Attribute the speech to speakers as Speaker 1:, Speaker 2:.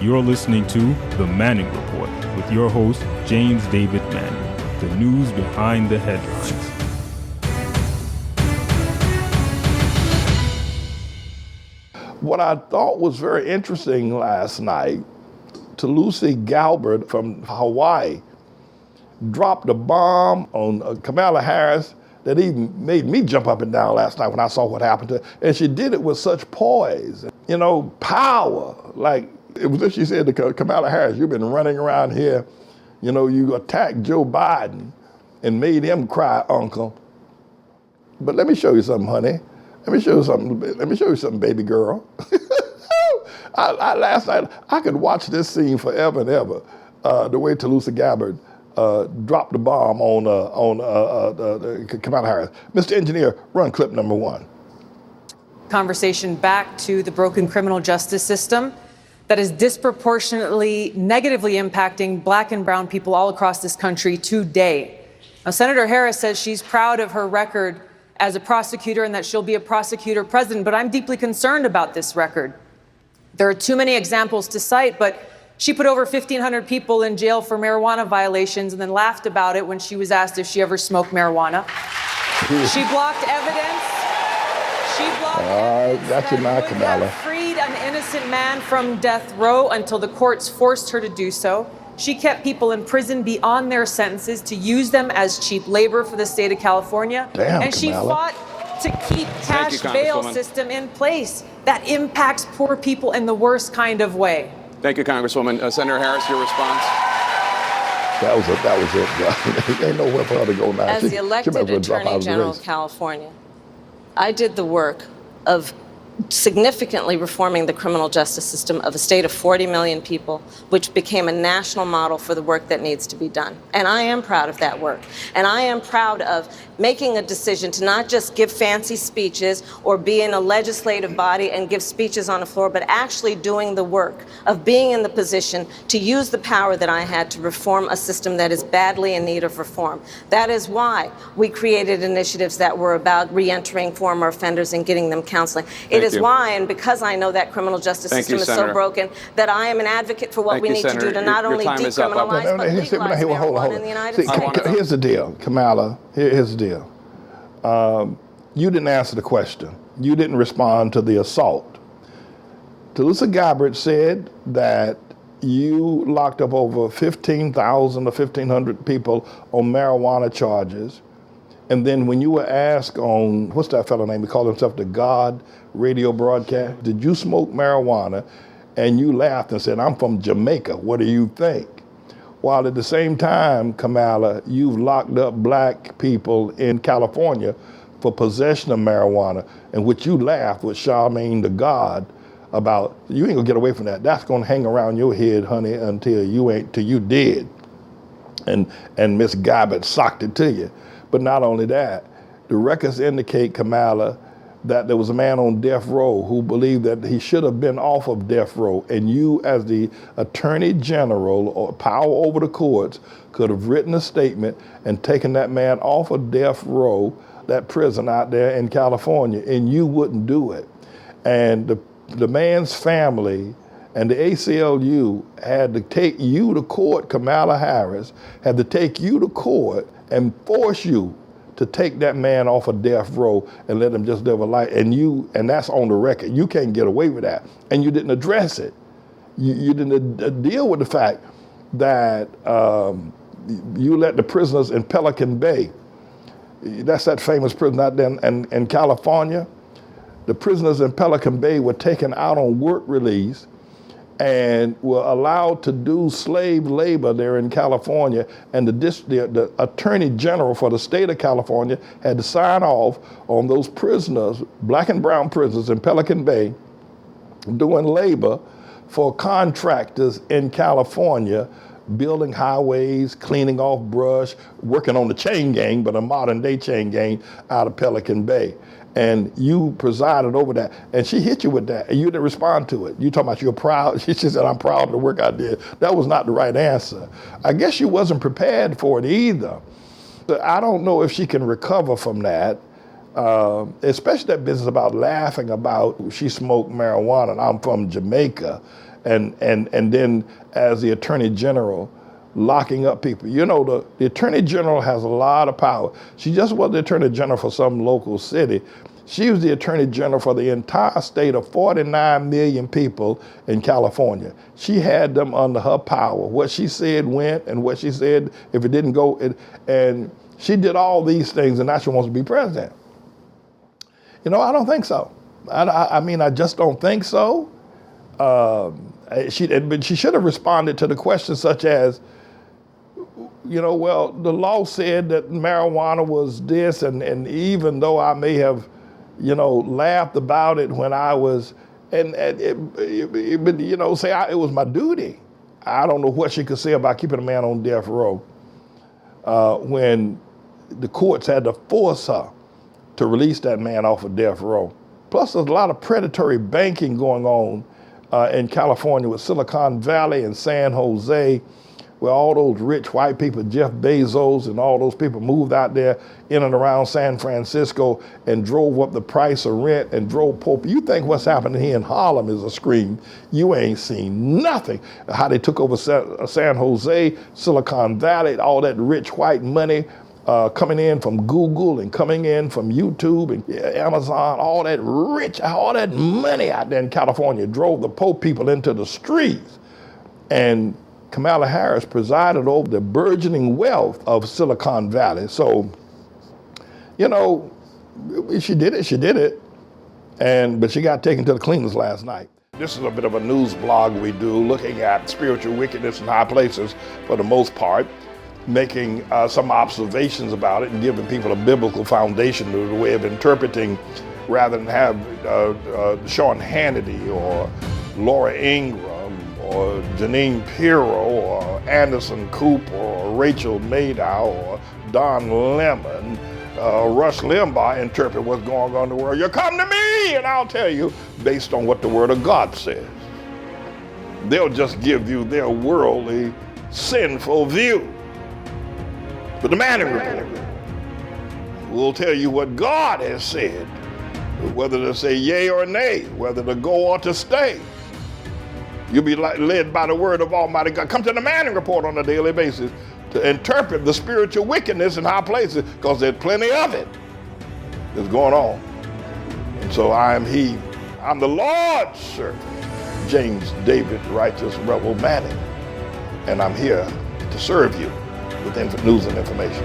Speaker 1: You're listening to The Manning Report with your host, James David Manning. The news behind the headlines.
Speaker 2: What I thought was very interesting last night, Tulsi Gabbard from Hawaii dropped a bomb on Kamala Harris that even made me jump up and down last night when I saw what happened to her. And she did it with such poise, power. Like, it was as she said to Kamala Harris, you've been running around here, you attacked Joe Biden and made him cry, uncle. But let me show you something, honey. Let me show you something, baby girl. Last night, I could watch this scene forever and ever, the way Tulsi Gabbard dropped the bomb on Kamala Harris. Mr. Engineer, run clip number 1.
Speaker 3: Conversation back to the broken criminal justice system that is disproportionately negatively impacting black and brown people all across this country today. Now, Senator Harris says she's proud of her record as a prosecutor and that she'll be a prosecutor president, but I'm deeply concerned about this record. There are too many examples to cite, but she put over 1,500 people in jail for marijuana violations and then laughed about it when she was asked if she ever smoked marijuana. She blocked evidence.
Speaker 2: That's your mouth, Kamala.
Speaker 3: Freed an innocent man from death row until the courts forced her to do so. She kept people in prison beyond their sentences to use them as cheap labor for the state of California.
Speaker 2: Damn,
Speaker 3: and she
Speaker 2: Kamala.
Speaker 3: fought to keep cash bail system in place that impacts poor people in the worst kind of way.
Speaker 4: Thank you, Congresswoman. Senator Harris, your response.
Speaker 2: That was it. Ain't nowhere for her to go now.
Speaker 5: As the elected Attorney General of California, I did the work of significantly reforming the criminal justice system of a state of 40 million people, which became a national model for the work that needs to be done. And I am proud of that work. And I am proud of making a decision to not just give fancy speeches or be in a legislative body and give speeches on the floor, but actually doing the work of being in the position to use the power that I had to reform a system that is badly in need of reform. That is why we created initiatives that were about reentering former offenders and getting them counseling. It is why, and because I know that criminal justice system is so broken, that I am an advocot for what we need to do to not only decriminalize, but legalize marijuana in the United States.
Speaker 2: Here's the deal, Kamala. Here's the deal. You didn't answer the question. You didn't respond to the assault. Tulsi Gabbard said that you locked up over 15,000 or 1,500 people on marijuana charges. And then when you were asked on, what's that fellow name? He called himself the God radio broadcast. Did you smoke marijuana? And you laughed and said, I'm from Jamaica. What do you think? While at the same time, Kamala, you've locked up black people in California for possession of marijuana, in which you laughed with Charmaine the God about, you ain't gonna get away from that. That's gonna hang around your head, honey, until you did. And Miss Gabbard socked it to you. But not only that, the records indicate, Kamala, that there was a man on death row who believed that he should have been off of death row, and you, as the Attorney General or power over the courts, could have written a statement and taken that man off of death row, that prison out there in California, and you wouldn't do it. And the man's family and the ACLU had to take you to court, Kamala Harris, had to take you to court and force you to take that man off of death row and let him just live a life. And that's on the record. You can't get away with that. And you didn't address it. You didn't deal with the fact that you let the prisoners in Pelican Bay, that's that famous prison out there in California. The prisoners in Pelican Bay were taken out on work release and were allowed to do slave labor there in California, and the Attorney General for the state of California had to sign off on those prisoners, black and brown prisoners in Pelican Bay, doing labor for contractors in California, building highways, cleaning off brush, working on the chain gang, but a modern day chain gang out of Pelican Bay. And you presided over that, and she hit you with that, and you didn't respond to it. You talking about you're proud. She said, I'm proud of the work I did. That was not the right answer. I guess you wasn't prepared for it either. But I don't know if she can recover from that, especially that business about laughing about she smoked marijuana and I'm from Jamaica. and then as the Attorney General, locking up people. You know, the Attorney General has a lot of power. She just wasn't the Attorney General for some local city. She was the Attorney General for the entire state of 49 million people in California. She had them under her power. What she said went, and what she said, if it didn't go, and she did all these things, and now she wants to be president. You know, I don't think so. I mean, I just don't think so. But she should have responded to the questions such as, you know, well, the law said that marijuana was this, and even though I may have, you know, laughed about it when I was, but you know, it was my duty. I don't know what she could say about keeping a man on death row when the courts had to force her to release that man off of death row. Plus, there's a lot of predatory banking going on in California with Silicon Valley and San Jose, where all those rich white people, Jeff Bezos and all those people, moved out there in and around San Francisco and drove up the price of rent and drove poor. You think what's happening here in Harlem is a scream. You ain't seen nothing. How they took over San Jose, Silicon Valley, all that rich white money coming in from Google and coming in from YouTube and Amazon, all that money out there in California drove the poor people into the streets. And Kamala Harris presided over the burgeoning wealth of Silicon Valley. So, you know, she did it. But she got taken to the cleaners last night. This is a bit of a news blog we do, looking at spiritual wickedness in high places for the most part, making some observations about it and giving people a biblical foundation to the way of interpreting, rather than have Sean Hannity or Laura Ingraham or Janine Pirro or Anderson Cooper or Rachel Maddow or Don Lemon, Rush Limbaugh interpret what's going on in the world. You come to me and I'll tell you based on what the Word of God says. They'll just give you their worldly, sinful view. But the Manning Report will tell you what God has said, whether to say yea or nay, whether to go or to stay. You'll be led by the word of Almighty God. Come to the Manning Report on a daily basis to interpret the spiritual wickedness in high places, because there's plenty of it that's going on. And so I'm the Lord's servant, James David Righteous Rebel Manning, and I'm here to serve you with news and information.